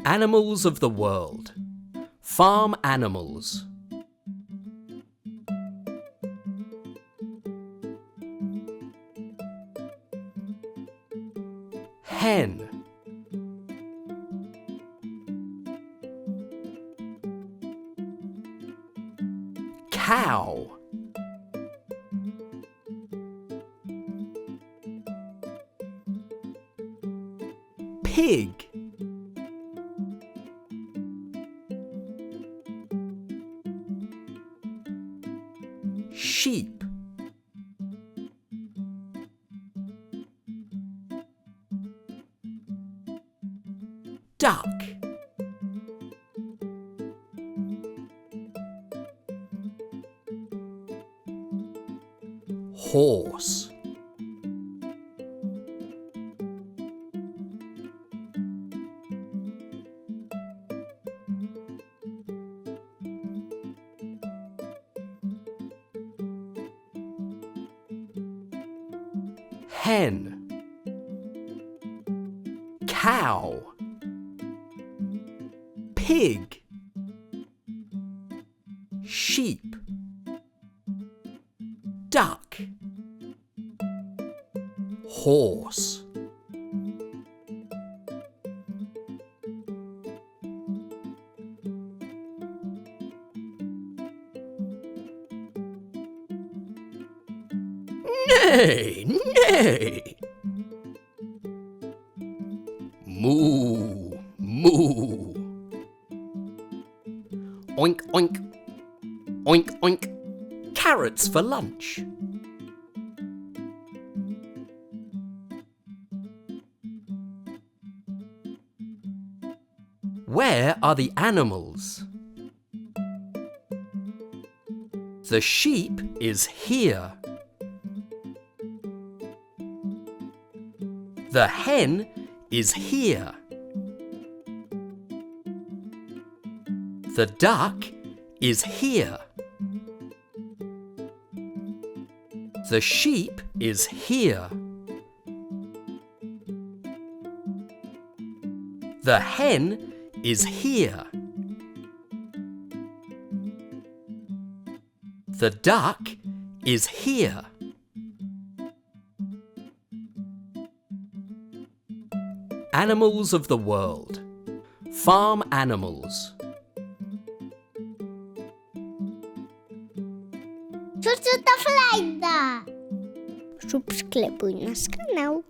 Animals of the world. Farm animals. Hen. Cow. Pig. Sheep. Duck. Horse. Hen. Cow. Pig. Sheep. Duck. Horse. Nay, nay. Moo, moo. Oink, oink. Oink, oink. Carrots for lunch. Where are the animals? The sheep is here. The hen is here. The duck is here. The sheep is here. The hen is here. The duck is here. Animals of the world. Farm animals. CzuCzu to frajda! Subskrybuj nasz kanał.